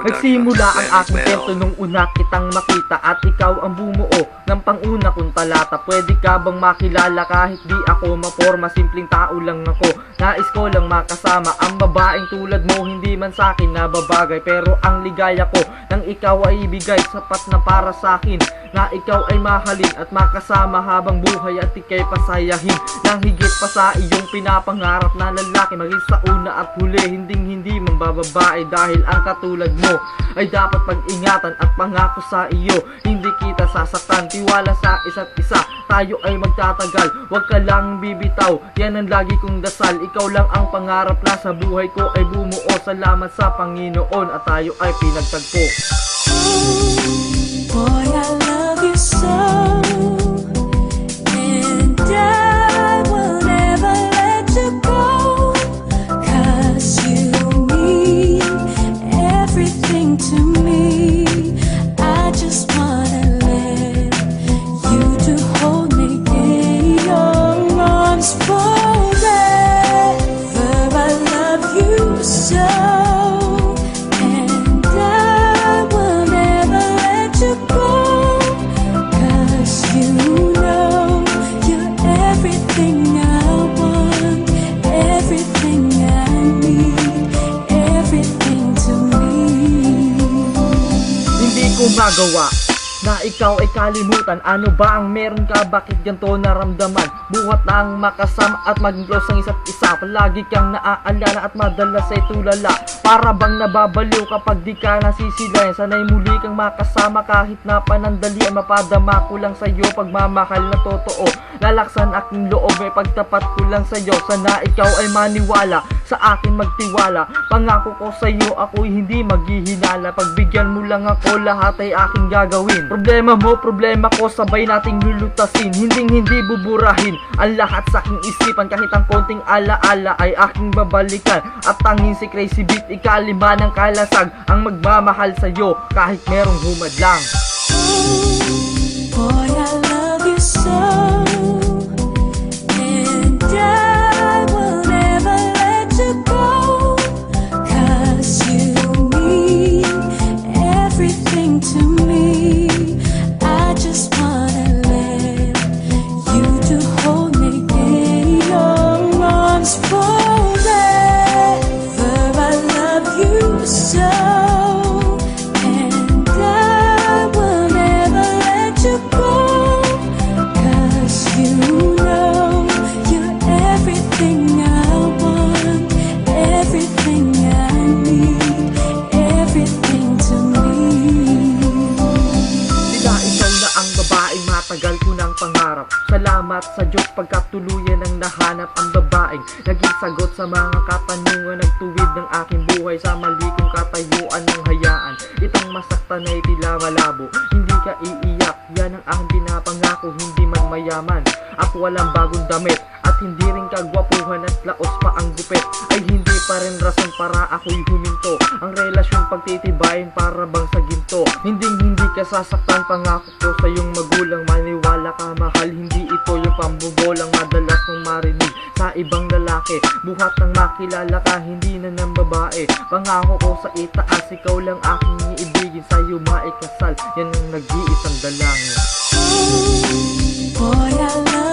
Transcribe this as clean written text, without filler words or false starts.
Nagsimula ang aking kwento nung una kitang makita at ikaw ang bumuo ng panguna kong talata. Pwede ka bang makilala kahit di ako maporma? Simpleng tao lang ako, nais ko lang makasama ang babaeng tulad mo. Hindi man sa'kin nababagay, pero ang ligaya ko nang ikaw ay ibigay sapat na para sa'kin. Na ikaw ay mahalin at makasama habang buhay at ikay pasayahin nang higit pa sa iyong pinapangarap na lalaki. Maging sa una at huli, hindi man bababae, dahil ang katulad mo ay dapat pag-ingatan at pangako sa iyo. Hindi kita sasaktan, tiwala sa isa't isa, tayo ay magtatagal. Huwag ka lang bibitaw, yan ang lagi kong dasal. Ikaw lang ang pangarap na sa buhay ko ay bumuo. Salamat sa Panginoon at tayo ay pinagtagpo. Boy, I love you so, and I will never let you go, 'cause you mean everything to me. I just wanna let you to hold me in your arms forever. I love you so. Magawa na ikaw ay kalimutan. Ano ba ang meron ka? Bakit ganito naramdaman? Buhat na ang makasama at maging close ang isa't isa. Palagi kang naaalala at madalas ay tulala. Para bang nababaliw kapag di ka nasisilayan. Sana'y muli kang makasama kahit na panandalian. Mapadama ko lang sa'yo pagmamahal na totoo. Lalaksan aking loob, may pagtapat ko lang sa'yo. Sana ikaw ay maniwala, sa akin magtiwala. Pangako ko sa'yo, ako'y hindi maghihinala. Pagbigyan mo lang ako, lahat ay aking gagawin. Problema mo, problema ko, sabay nating lulutasin. Hindi buburahin ang lahat sa aking isipan. Kahit ang konting alaala ay aking babalikan. At tanging si Crazy Beat, ikalima ng kalasag ang magmamahal sa'yo kahit merong humadlang. Boy, I love you so, and I will never let you go, 'cause you mean everything to me. I just wanna let you to hold me in your arms forever. I love you so, and I will never let you go, 'cause you know you're everything I want, everything I need, everything to me. Sila ikaw na ang babaeng matagal ko ng pangarap. Salamat sa Diyos pagkatuluyan ng nahanap ang babaeng naging sagot sa mga katanungan. Nagtuwid ng aking buhay sa mali kong katayuan ng hayaan. Itang masaktan ay tila malabo, hindi ka iiyak, yan ang aking pinapangako. Hindi man mayaman at walang bagong damit, at hindi rin kagwapuhan at laos pa ang gupit, ay hindi pa rin rason para ako'y huminto. Ang relasyon pagtitibayin para bang sa ginto. Hindi ka sasaktan, pangako ko sa iyong magulang. Maniwala ka mahal, hindi ito yung pambobolang madalas mong marinig sa ibang lalaki. Buhat ng makilala ka, hindi na ng babae. Pangako ko sa itaas, ikaw lang aking iibigin. Sa'yo maikasal, yan ang nag-iisang dalangin. Boy, I love